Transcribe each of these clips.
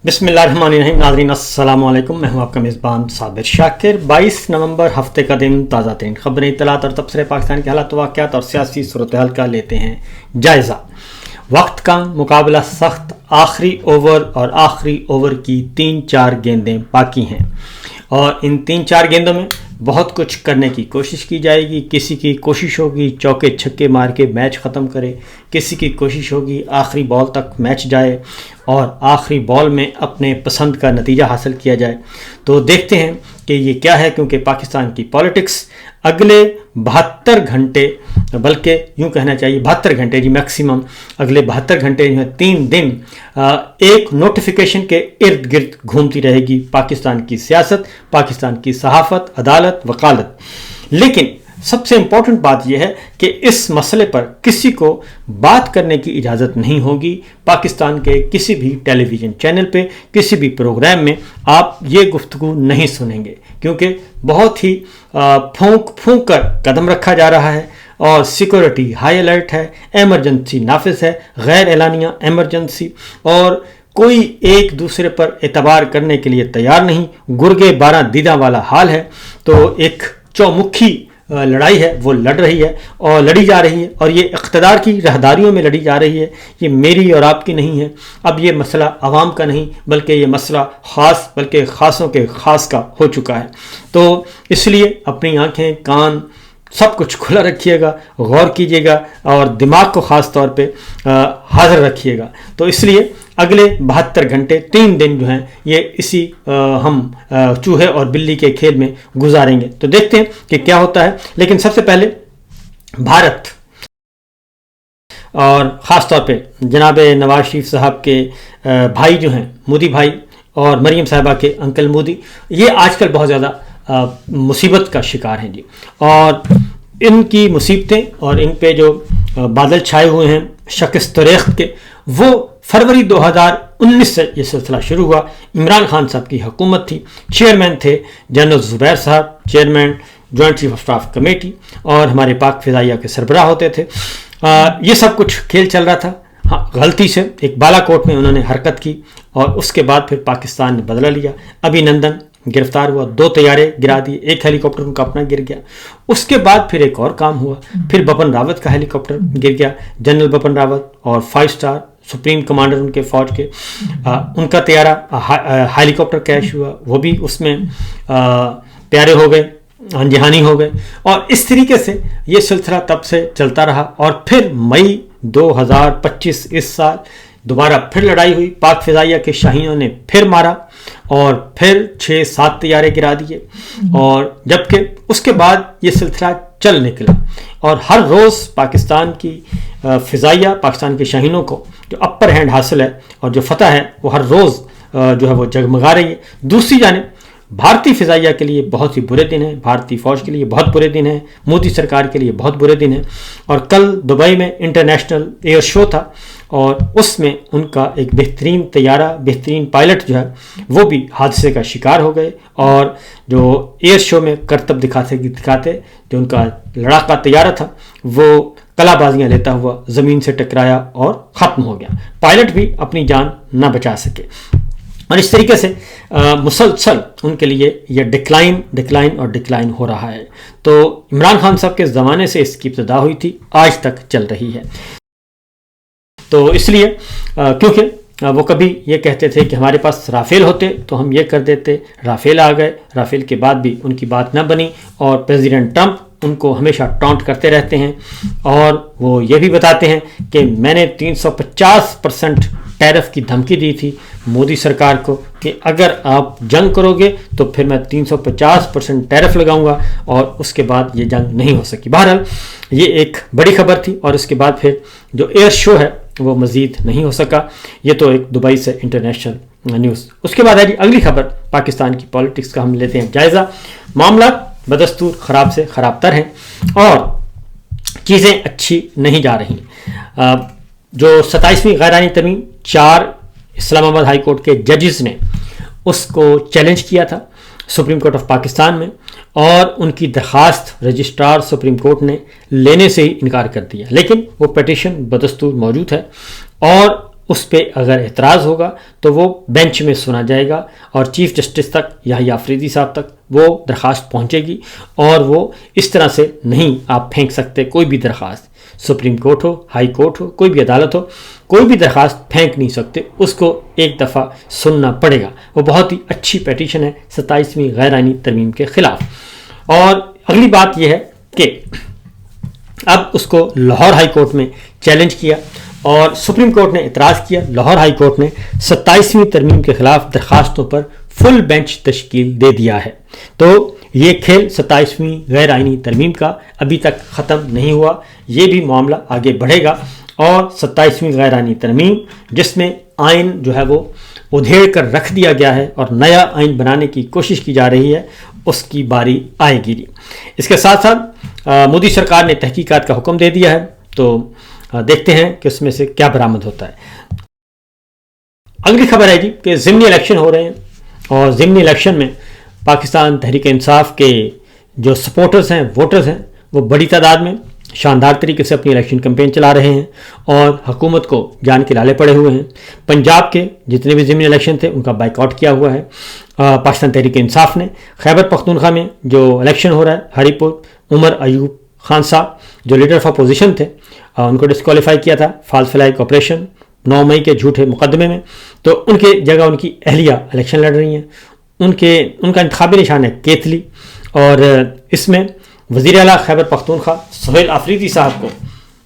بسم اللہ الرحمن الرحیم. ناظرین السلام علیکم. میں ہوں آپ کا میزبان صابر شاکر. 22 نومبر ہفتے کا دن. تازہ ترین خبریں، اطلاعات اور تبصرے پاکستان کے حالات، واقعات اور سیاسی صورتحال کا لیتے ہیں جائزہ. وقت کا مقابلہ سخت. آخری اوور اور آخری اوور کی 3-4 گیندیں باقی ہیں اور ان 3-4 گیندوں میں بہت کچھ کرنے کی کوشش کی جائے گی. کسی کی کوشش ہوگی چوکے چھکے مار کے میچ ختم کرے، کسی کی کوشش ہوگی آخری بال تک میچ جائے اور آخری بال میں اپنے پسند کا نتیجہ حاصل کیا جائے. تو دیکھتے ہیں کہ یہ کیا ہے، کیونکہ پاکستان کی پالیٹکس اگلے 72 گھنٹے، بلکہ یوں کہنا چاہیے 72 گھنٹے جی میکسیمم، اگلے 72 گھنٹے جو ہیں 3 دن ایک نوٹیفیکیشن کے ارد گرد گھومتی رہے گی پاکستان کی سیاست، پاکستان کی صحافت، عدالت، وکالت. لیکن سب سے امپورٹنٹ بات یہ ہے کہ اس مسئلے پر کسی کو بات کرنے کی اجازت نہیں ہوگی. پاکستان کے کسی بھی ٹیلی ویژن چینل پہ، کسی بھی پروگرام میں آپ یہ گفتگو نہیں سنیں گے، کیونکہ بہت ہی پھونک کر قدم رکھا جا رہا ہے اور سیکورٹی ہائی الرٹ ہے، ایمرجنسی نافذ ہے، غیر اعلانیہ ایمرجنسی، اور کوئی ایک دوسرے پر اعتبار کرنے کے لیے تیار نہیں. گرگے 12 دیدہ والا حال ہے. تو ایک چومکھی لڑائی ہے، وہ لڑی جا رہی ہے اور یہ اقتدار کی راہداریوں میں لڑی جا رہی ہے. یہ میری اور آپ کی نہیں ہے. اب یہ مسئلہ عوام کا نہیں، بلکہ یہ مسئلہ خاص، بلکہ خاصوں کے خاص کا ہو چکا ہے. تو اس لیے اپنی آنکھیں، کان، سب کچھ کھلا رکھیے گا، غور کیجیے گا اور دماغ کو خاص طور پہ حاضر رکھیے گا. تو اس لیے اگلے 72 گھنٹے 3 دن جو ہیں یہ اسی ہم چوہے اور بلی کے کھیل میں گزاریں گے. تو دیکھتے ہیں کہ کیا ہوتا ہے. لیکن سب سے پہلے بھارت اور خاص طور پہ جناب نواز شریف صاحب کے بھائی جو ہیں مودی بھائی اور مریم صاحبہ کے انکل مودی، یہ آج کل بہت زیادہ مصیبت کا شکار ہیں جی. اور ان کی مصیبتیں اور ان پہ جو بادل چھائے ہوئے ہیں شکست ریخت کے، وہ فروری 2019 سے یہ سلسلہ شروع ہوا. عمران خان صاحب کی حکومت تھی، چیئرمین تھے جنرل زبیر صاحب، chairman joint chief of staff committee, اور ہمارے پاک فضائیہ کے سربراہ ہوتے تھے. یہ سب کچھ کھیل چل رہا تھا. ہاں، غلطی سے ایک بالا کوٹ میں انہوں نے حرکت کی اور اس کے بعد پھر پاکستان نے بدلہ لیا. ابھی نندن گرفتار ہوا، 2 طیارے گرا دیے، ایک ہیلی کاپٹر ان کا اپنا گر گیا. اس کے بعد پھر ایک اور کام ہوا، پھر بپن راوت کا ہیلی کاپٹر گر گیا، جنرل بپن راوت اور 5 اسٹار سپریم کمانڈر ان کے فوج کے، ان کا طیارہ ہیلی کاپٹر کریش ہوا، وہ بھی اس میں پیارے ہو گئے، جہانی ہو گئے. اور اس طریقے سے یہ سلسلہ تب سے چلتا رہا. اور پھر مئی 2025 اس سال دوبارہ پھر لڑائی ہوئی. پاک فضائیہ کے شاہینوں نے پھر مارا اور پھر 6-7 طیارے گرا دیے. اور جبکہ اس کے بعد یہ سلسلہ چل نکلا اور ہر روز پاکستان کی فضائیہ، پاکستان کے شاہینوں کو جو اپر ہینڈ حاصل ہے اور جو فتح ہے، وہ ہر روز جو ہے وہ جگمگا رہی ہے. دوسری جانب بھارتی فضائیہ کے لیے بہت ہی برے دن ہیں، بھارتی فوج کے لیے بہت برے دن ہیں، مودی سرکار کے لیے بہت برے دن ہیں. اور کل دبئی میں انٹرنیشنل ایئر شو تھا اور اس میں ان کا ایک بہترین طیارہ، بہترین پائلٹ جو ہے وہ بھی حادثے کا شکار ہو گئے. اور جو ایئر شو میں کرتب دکھاتے جو ان کا لڑاکا طیارہ تھا، وہ کلا بازیاں لیتا ہوا زمین سے ٹکرایا اور ختم ہو گیا. پائلٹ بھی اپنی جان نہ بچا سکے. اور اس طریقے سے مسلسل ان کے لیے یہ ڈکلائن ہو رہا ہے. تو عمران خان صاحب کے زمانے سے اس کی ابتدا ہوئی تھی، آج تک چل رہی ہے. تو اس لیے کیونکہ وہ کبھی یہ کہتے تھے کہ ہمارے پاس رافیل ہوتے تو ہم یہ کر دیتے، رافیل آ گئے، رافیل کے بعد بھی ان کی بات نہ بنی. اور پریزیڈنٹ ٹرمپ ان کو ہمیشہ ٹانٹ کرتے رہتے ہیں اور وہ یہ بھی بتاتے ہیں کہ میں نے 350% ٹیرف کی دھمکی دی تھی مودی سرکار کو کہ اگر آپ جنگ کرو گے تو پھر میں 350% ٹیرف لگاؤں گا، اور اس کے بعد یہ جنگ نہیں ہو سکی. بہرحال یہ ایک بڑی خبر تھی. اور اس کے بعد پھر جو ایئر شو ہے وہ مزید نہیں ہو سکا. یہ تو ایک دبئی سے انٹرنیشنل نیوز. اس کے بعد ہے جی اگلی خبر. پاکستان کی پالیٹکس کا ہم لیتے ہیں جائزہ. معاملات بدستور خراب سے خراب تر ہیں اور چیزیں اچھی نہیں جا رہی. جو 27ویں غیرانی ترمیم 4 اسلام آباد ہائی کورٹ کے ججز نے اس کو چیلنج کیا تھا سپریم کورٹ آف پاکستان میں، اور ان کی درخواست رجسٹرار سپریم کورٹ نے لینے سے ہی انکار کر دیا. لیکن وہ پٹیشن بدستور موجود ہے اور اس پہ اگر اعتراض ہوگا تو وہ بینچ میں سنا جائے گا اور چیف جسٹس تک یا آفریدی صاحب تک وہ درخواست پہنچے گی، اور وہ اس طرح سے نہیں آپ پھینک سکتے کوئی بھی درخواست، سپریم کورٹ ہو، ہائی کورٹ ہو، کوئی بھی عدالت ہو، کوئی بھی درخواست پھینک نہیں سکتے، اس کو ایک دفعہ سننا پڑے گا۔ وہ بہت ہی اچھی پیٹیشن ہے 27ویں غیر آئینی ترمیم کے خلاف۔ اور اگلی بات یہ ہے کہ اب اس کو لاہور ہائی کورٹ میں چیلنج کیا اور سپریم کورٹ نے اعتراض کیا۔ لاہور ہائی کورٹ نے 27ویں ترمیم کے خلاف درخواستوں پر فل بینچ تشکیل دے دیا ہے۔ تو یہ کھیل 27ویں غیر آئینی ترمیم کا ابھی تک ختم نہیں ہوا، یہ بھی معاملہ آگے بڑھے گا، اور 27ویں غیر آئینی ترمیم جس میں آئین جو ہے وہ ادھیڑ کر رکھ دیا گیا ہے اور نیا آئین بنانے کی کوشش کی جا رہی ہے، اس کی باری آئے گی۔ اس کے ساتھ ساتھ مودی سرکار نے تحقیقات کا حکم دے دیا ہے، تو دیکھتے ہیں کہ اس میں سے کیا برآمد ہوتا ہے۔ اگلی خبر ہے جی کہ ضمنی الیکشن ہو رہے ہیں، اور ضمنی الیکشن میں پاکستان تحریک انصاف کے جو سپورٹرز ہیں، ووٹرز ہیں، وہ بڑی تعداد میں شاندار طریقے سے اپنی الیکشن کمپین چلا رہے ہیں اور حکومت کو جان کے لالے پڑے ہوئے ہیں۔ پنجاب کے جتنے بھی ضمنی الیکشن تھے ان کا بائیکاٹ کیا ہوا ہے پاکستان تحریک انصاف نے۔ خیبر پختونخوا میں جو الیکشن ہو رہا ہے، ہری پور عمر ایوب خان صاحب جو لیڈر آف اپوزیشن تھے، ان کو ڈسکوالیفائی کیا تھا فالس فلیگ آپریشن 9 مئی کے جھوٹے مقدمے میں، تو ان کے جگہ ان کی اہلیہ الیکشن لڑ رہی ہیں۔ ان کا انتخابی نشان ہے کیتلی، اور اس میں وزیر اعلیٰ خیبر پختونخوا سہیل آفریدی صاحب کو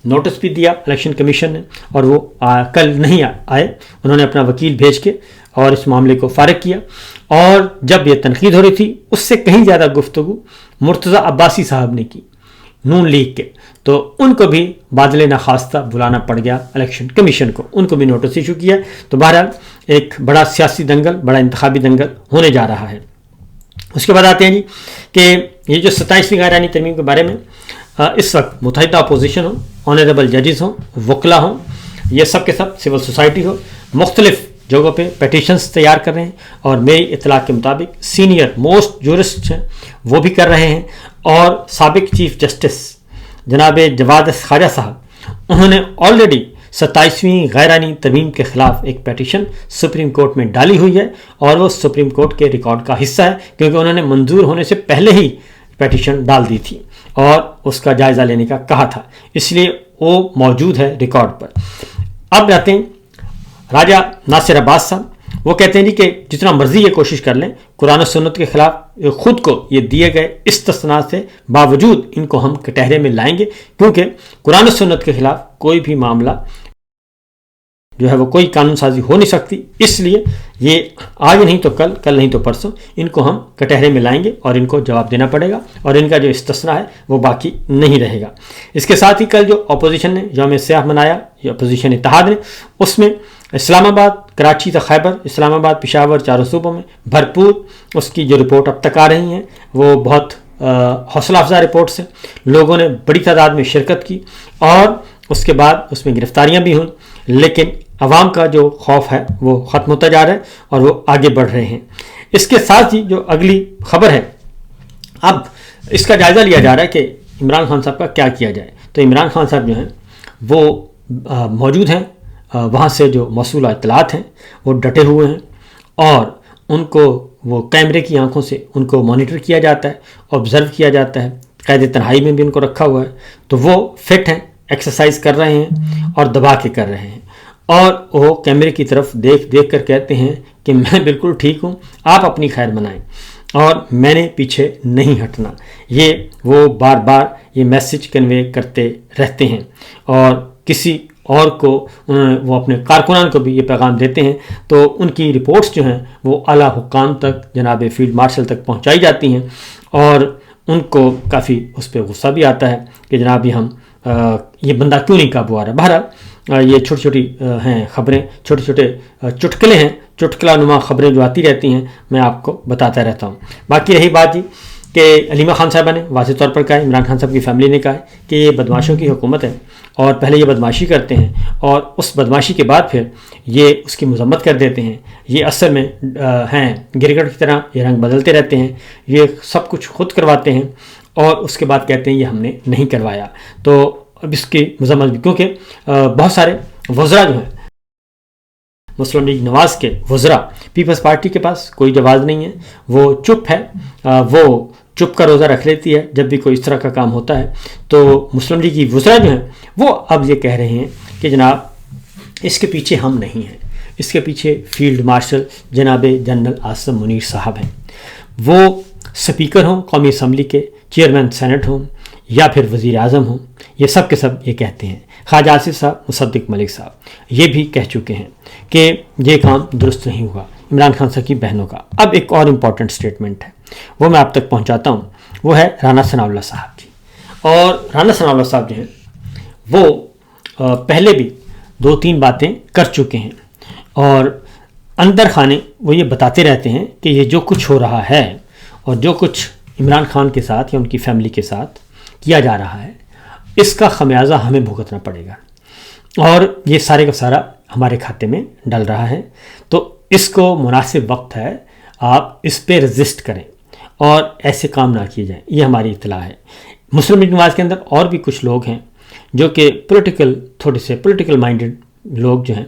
نوٹس بھی دیا الیکشن کمیشن نے، اور وہ کل نہیں آئے، انہوں نے اپنا وکیل بھیج کے اور اس معاملے کو فارغ کیا۔ اور جب یہ تنقید ہو رہی تھی اس سے کہیں زیادہ گفتگو مرتضی عباسی صاحب نے کی نون لیگ کے، تو ان کو بھی بادل ناخواستہ بلانا پڑ گیا الیکشن کمیشن کو، ان کو بھی نوٹس ایشو کیا۔ تو بہرحال ایک بڑا سیاسی دنگل، بڑا انتخابی دنگل ہونے جا رہا ہے۔ اس کے بعد آتے ہیں جی کہ یہ جو 27ویں غیر آئینی ترمیم کے بارے میں اس وقت متحدہ اپوزیشن ہو، آنریبل ججز ہوں، وکلا ہوں، یہ سب کے سب سول سوسائٹی ہو، مختلف جگہوں پہ پیٹیشنز تیار کر رہے ہیں، اور میری اطلاع کے مطابق سینئر موسٹ جورسٹ ہیں وہ بھی کر رہے ہیں، اور سابق چیف جسٹس جناب جواد خواجہ صاحب انہوں نے آلریڈی 27ویں غیر آئینی ترمیم کے خلاف ایک پیٹیشن سپریم کورٹ میں ڈالی ہوئی ہے، اور وہ سپریم کورٹ کے ریکارڈ کا حصہ ہے، کیونکہ انہوں نے منظور ہونے سے پہلے ہی پیٹیشن ڈال دی تھی اور اس کا جائزہ لینے کا کہا تھا، اس لیے وہ موجود ہے ریکارڈ پر۔ اب رہتے ہیں راجہ ناصر عباس صاحب، وہ کہتے ہیں جی کہ جتنا مرضی یہ کوشش کر لیں، قرآن و سنت کے خلاف خود کو یہ دیے گئے استثناء سے باوجود ان کو ہم کٹہرے میں لائیں گے، کیونکہ قرآن و سنت کے خلاف کوئی بھی معاملہ جو ہے وہ کوئی قانون سازی ہو نہیں سکتی، اس لیے یہ آج نہیں تو کل، کل نہیں تو پرسوں ان کو ہم کٹہرے میں لائیں گے اور ان کو جواب دینا پڑے گا، اور ان کا جو استثناء ہے وہ باقی نہیں رہے گا۔ اس کے ساتھ ہی کل جو اپوزیشن نے یوم سیاہ منایا، یہ اپوزیشن اتحاد نے، اس میں اسلام آباد، کراچی تا خیبر، اسلام آباد، پشاور، چاروں صوبوں میں بھرپور اس کی جو رپورٹ اب تک آ رہی ہیں وہ بہت حوصلہ افزا رپورٹس ہیں، لوگوں نے بڑی تعداد میں شرکت کی، اور اس کے بعد اس میں گرفتاریاں بھی ہوئیں، لیکن عوام کا جو خوف ہے وہ ختم ہوتا جا رہا ہے اور وہ آگے بڑھ رہے ہیں۔ اس کے ساتھ ہی جو اگلی خبر ہے، اب اس کا جائزہ لیا جا رہا ہے کہ عمران خان صاحب کا کیا کیا جائے۔ تو عمران خان صاحب جو ہیں وہ موجود ہیں، وہاں سے جو موصولہ اطلاعات ہیں وہ ڈٹے ہوئے ہیں، اور ان کو وہ کیمرے کی آنکھوں سے ان کو مانیٹر کیا جاتا ہے، آبزرو کیا جاتا ہے، قید تنہائی میں بھی ان کو رکھا ہوا ہے، تو وہ فٹ ہیں، ایکسرسائز کر رہے ہیں اور دبا کے کر رہے ہیں، اور وہ کیمرے کی طرف دیکھ کر کہتے ہیں کہ میں بالکل ٹھیک ہوں، آپ اپنی خیر منائیں اور میں نے پیچھے نہیں ہٹنا۔ یہ وہ بار بار یہ میسج کنوے کرتے رہتے ہیں، اور کسی اور کو وہ اپنے کارکنان کو بھی یہ پیغام دیتے ہیں، تو ان کی رپورٹس جو ہیں وہ اعلیٰ حکام تک، جناب فیلڈ مارشل تک پہنچائی جاتی ہیں، اور ان کو کافی اس پہ غصہ بھی آتا ہے کہ جناب یہ بندہ کیوں نہیں قابو آ رہا۔ بہرحال یہ چھوٹی چھوٹی ہیں خبریں، چھوٹے چھوٹے چٹکلے ہیں، چٹکلا نما خبریں جو آتی رہتی ہیں، میں آپ کو بتاتا رہتا ہوں۔ باقی رہی بات جی کہ علیمہ خان صاحبہ نے واضح طور پر کہا ہے، عمران خان صاحب کی فیملی نے کہا ہے کہ یہ بدماشوں کی حکومت ہے، اور پہلے یہ بدماشی کرتے ہیں اور اس بدماشی کے بعد پھر یہ اس کی مذمت کر دیتے ہیں، یہ اصل میں ہیں گرگٹ کی طرح، یہ رنگ بدلتے رہتے ہیں، یہ سب کچھ خود کرواتے ہیں اور اس کے بعد کہتے ہیں یہ ہم نے نہیں کروایا۔ تو اب اس کی مذمت بھی، کیونکہ بہت سارے وزراء جو ہیں مسلم لیگ نواز کے وزراء پیپلز پارٹی کے پاس کوئی جواز نہیں ہے، وہ چپ ہے، وہ چپ کا روزہ رکھ لیتی ہے جب بھی کوئی اس طرح کا کام ہوتا ہے۔ تو مسلم لیگ کی وزراء جو ہیں وہ اب یہ کہہ رہے ہیں کہ جناب اس کے پیچھے ہم نہیں ہیں، اس کے پیچھے فیلڈ مارشل جناب جنرل عاصم منیر صاحب ہیں، وہ سپیکر ہوں قومی اسمبلی کے، چیئرمین سینٹ ہوں یا پھر وزیر اعظم ہوں، یہ سب کے سب یہ کہتے ہیں۔ خواجہ آصف صاحب، مصدق ملک صاحب یہ بھی کہہ چکے ہیں کہ یہ کام درست نہیں ہوا عمران خان صاحب کی بہنوں کا۔ اب ایک اور امپورٹنٹ سٹیٹمنٹ ہے، وہ میں آپ تک پہنچاتا ہوں، وہ ہے رانا ثناء اللہ صاحب کی۔ اور رانا ثناء اللہ صاحب جو ہیں وہ پہلے بھی 2-3 باتیں کر چکے ہیں، اور اندر خانے وہ یہ بتاتے رہتے ہیں کہ یہ جو کچھ ہو رہا ہے اور جو کچھ عمران خان کے ساتھ یا ان کی فیملی کے ساتھ کیا جا رہا ہے، اس کا خمیازہ ہمیں بھگتنا پڑے گا، اور یہ سارے کا سارا ہمارے کھاتے میں ڈل رہا ہے۔ تو اس کو مناسب وقت ہے آپ اس پہ رزسٹ کریں اور ایسے کام نہ کیے جائیں، یہ ہماری اطلاع ہے۔ مسلم لیگ نواز کے اندر اور بھی کچھ لوگ ہیں جو کہ تھوڑے سے پولیٹیکل مائنڈڈ لوگ جو ہیں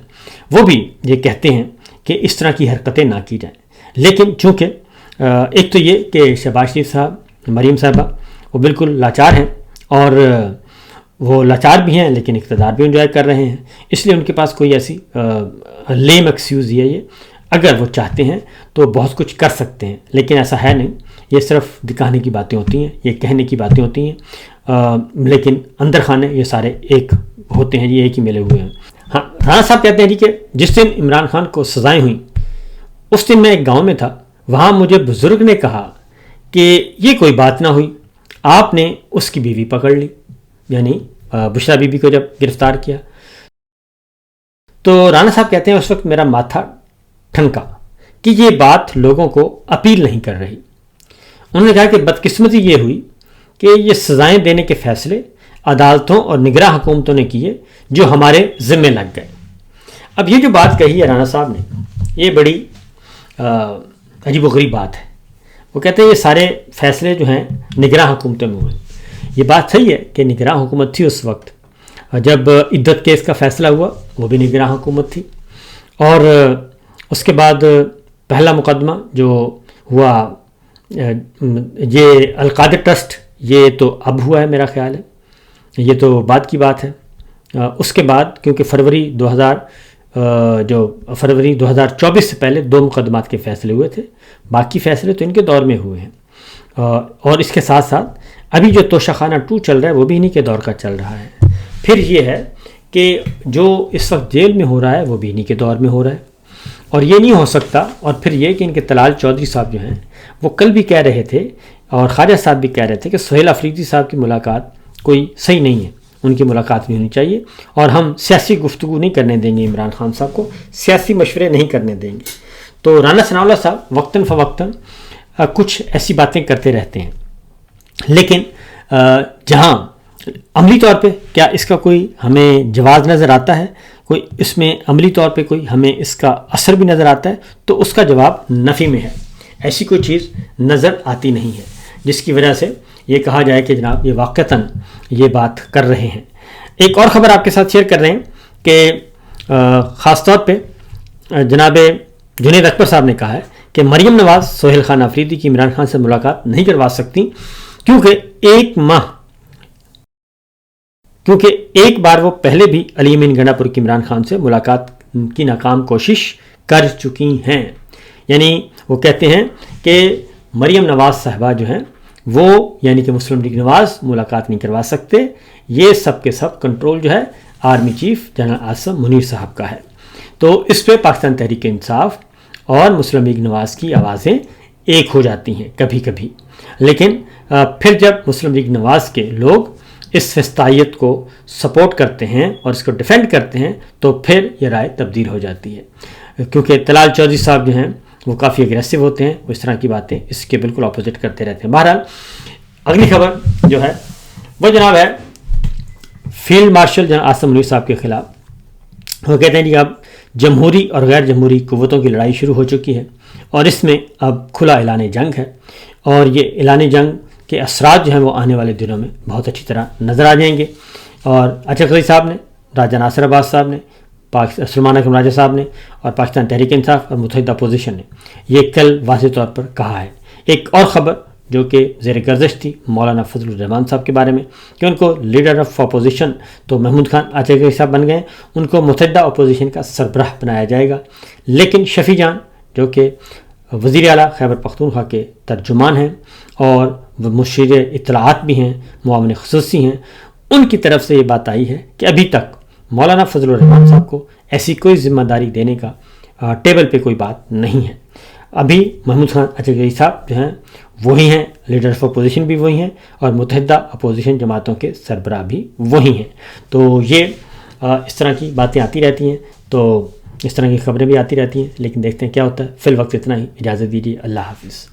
وہ بھی یہ کہتے ہیں کہ اس طرح کی حرکتیں نہ کی جائیں، لیکن چونکہ ایک تو یہ کہ شہباز شریف صاحب، مریم صاحبہ وہ بالکل لاچار ہیں، اور وہ لاچار بھی ہیں لیکن اقتدار بھی انجوائے کر رہے ہیں، اس لیے ان کے پاس کوئی ایسی لیم ایکسکیوز ہے یہ، اگر وہ چاہتے ہیں تو بہت کچھ کر سکتے ہیں، لیکن ایسا ہے نہیں، یہ صرف دکھانے کی باتیں ہوتی ہیں، یہ کہنے کی باتیں ہوتی ہیں، لیکن اندر خانے یہ سارے ایک ہوتے ہیں، یہ ایک ہی ملے ہوئے ہیں۔ ہاں، رانا صاحب کہتے ہیں جی کہ جس دن عمران خان کو سزائیں ہوئیں اس دن میں ایک گاؤں میں تھا، وہاں مجھے بزرگ نے کہا کہ یہ کوئی بات نہ ہوئی، آپ نے اس کی بیوی پکڑ لی، یعنی بشرا بی بی کو جب گرفتار کیا۔ تو رانا صاحب کہتے ہیں اس وقت میرا ماتھا ٹھنکا کہ یہ بات لوگوں کو اپیل نہیں کر رہی۔ انہوں نے کہا کہ بدقسمتی یہ ہوئی کہ یہ سزائیں دینے کے فیصلے عدالتوں اور نگراں حکومتوں نے کیے جو ہمارے ذمے لگ گئے۔ اب یہ جو بات کہی ہے رانا صاحب نے، یہ بڑی عجیب و غریب بات ہے۔ وہ کہتے ہیں یہ سارے فیصلے جو ہیں نگراں حکومتوں میں ہوئے۔ یہ بات صحیح ہے کہ نگراں حکومت تھی اس وقت، جب عدت کیس کا فیصلہ ہوا وہ بھی نگراں حکومت تھی، اور اس کے بعد پہلا مقدمہ جو ہوا یہ القادر ٹرسٹ، یہ تو اب ہوا ہے میرا خیال ہے، یہ تو بعد کی بات ہے۔ اس کے بعد کیونکہ فروری 2024 سے پہلے 2 مقدمات کے فیصلے ہوئے تھے، باقی فیصلے تو ان کے دور میں ہوئے ہیں، اور اس کے ساتھ ساتھ ابھی جو توشہ خانہ 2 چل رہا ہے وہ بھی انہی کے دور کا چل رہا ہے۔ پھر یہ ہے کہ جو اس وقت جیل میں ہو رہا ہے وہ بھی انہی کے دور میں ہو رہا ہے، اور یہ نہیں ہو سکتا۔ اور پھر یہ کہ ان کے طلال چودھری صاحب جو ہیں وہ کل بھی کہہ رہے تھے، اور خواجہ صاحب بھی کہہ رہے تھے کہ سہیل افریدی صاحب کی ملاقات کوئی صحیح نہیں ہے، ان کی ملاقات نہیں ہونی چاہیے، اور ہم سیاسی گفتگو نہیں کرنے دیں گے، عمران خان صاحب کو سیاسی مشورے نہیں کرنے دیں گے۔ تو رانا ثناء اللہ صاحب وقتاً فوقتاً کچھ ایسی باتیں کرتے رہتے ہیں، لیکن جہاں عملی طور پہ کیا اس کا کوئی ہمیں جواز نظر آتا ہے، کوئی اس میں عملی طور پہ کوئی ہمیں اس کا اثر بھی نظر آتا ہے، تو اس کا جواب نفی میں ہے۔ ایسی کوئی چیز نظر آتی نہیں ہے جس کی وجہ سے یہ کہا جائے کہ جناب یہ واقعتاً یہ بات کر رہے ہیں۔ ایک اور خبر آپ کے ساتھ شیئر کر رہے ہیں کہ خاص طور پہ جناب جنید اکبر صاحب نے کہا ہے کہ مریم نواز سہیل خان افریدی کی عمران خان سے ملاقات نہیں کروا سکتی، کیونکہ ایک بار وہ پہلے بھی علی امین گنڈا پور کی عمران خان سے ملاقات کی ناکام کوشش کر چکی ہیں۔ یعنی وہ کہتے ہیں کہ مریم نواز صاحبہ جو ہیں وہ یعنی کہ مسلم لیگ نواز ملاقات نہیں کروا سکتے، یہ سب کے سب کنٹرول جو ہے army chief general Asim Munir صاحب کا ہے۔ تو اس پہ پاکستان تحریک انصاف اور مسلم لیگ نواز کی آوازیں ایک ہو جاتی ہیں کبھی کبھی، لیکن پھر جب مسلم لیگ نواز کے لوگ اس فسطائیت کو سپورٹ کرتے ہیں اور اس کو ڈیفینڈ کرتے ہیں تو پھر یہ رائے تبدیل ہو جاتی ہے، کیونکہ طلال چودھری صاحب جو ہیں وہ کافی اگریسو ہوتے ہیں، وہ اس طرح کی باتیں اس کے بالکل اپوزٹ کرتے رہتے ہیں۔ بہرحال اگلی خبر جو ہے وہ جناب ہے فیلڈ مارشل جناب عاصم منیر صاحب کے خلاف۔ وہ کہتے ہیں کہ اب جمہوری اور غیر جمہوری قوتوں کی لڑائی شروع ہو چکی ہے، اور اس میں اب کھلا اعلان جنگ ہے، اور یہ اعلان جنگ کے اثرات جو ہیں وہ آنے والے دنوں میں بہت اچھی طرح نظر آ جائیں گے۔ اور اچھا قدری صاحب نے، راجہ ناصر عباس صاحب نے سلمان اکرم راجہ صاحب نے اور پاکستان تحریک انصاف اور متحدہ اپوزیشن نے یہ کل واضح طور پر کہا ہے۔ ایک اور خبر جو کہ زیر گردش تھی مولانا فضل الرحمان صاحب کے بارے میں کہ ان کو لیڈر آف اپوزیشن تو محمود خان اچکزئی صاحب بن گئے، ان کو متحدہ اپوزیشن کا سربراہ بنایا جائے گا، لیکن شفیع جان جو کہ وزیر اعلیٰ خیبر پختونخوا کے ترجمان ہیں اور وہ مشیر اطلاعات بھی ہیں، معاون خصوصی ہیں، ان کی طرف سے یہ بات آئی ہے کہ ابھی تک مولانا فضل الرحمان صاحب کو ایسی کوئی ذمہ داری دینے کا ٹیبل پہ کوئی بات نہیں ہے۔ ابھی محمود خان اچکزئی صاحب جو ہیں وہی ہیں، لیڈر آف اپوزیشن بھی وہی ہیں اور متحدہ اپوزیشن جماعتوں کے سربراہ بھی وہی ہیں۔ تو یہ اس طرح کی باتیں آتی رہتی ہیں، تو اس طرح کی خبریں بھی آتی رہتی ہیں، لیکن دیکھتے ہیں کیا ہوتا ہے۔ فی الوقت اتنا ہی، اجازت دیجیے، اللہ حافظ۔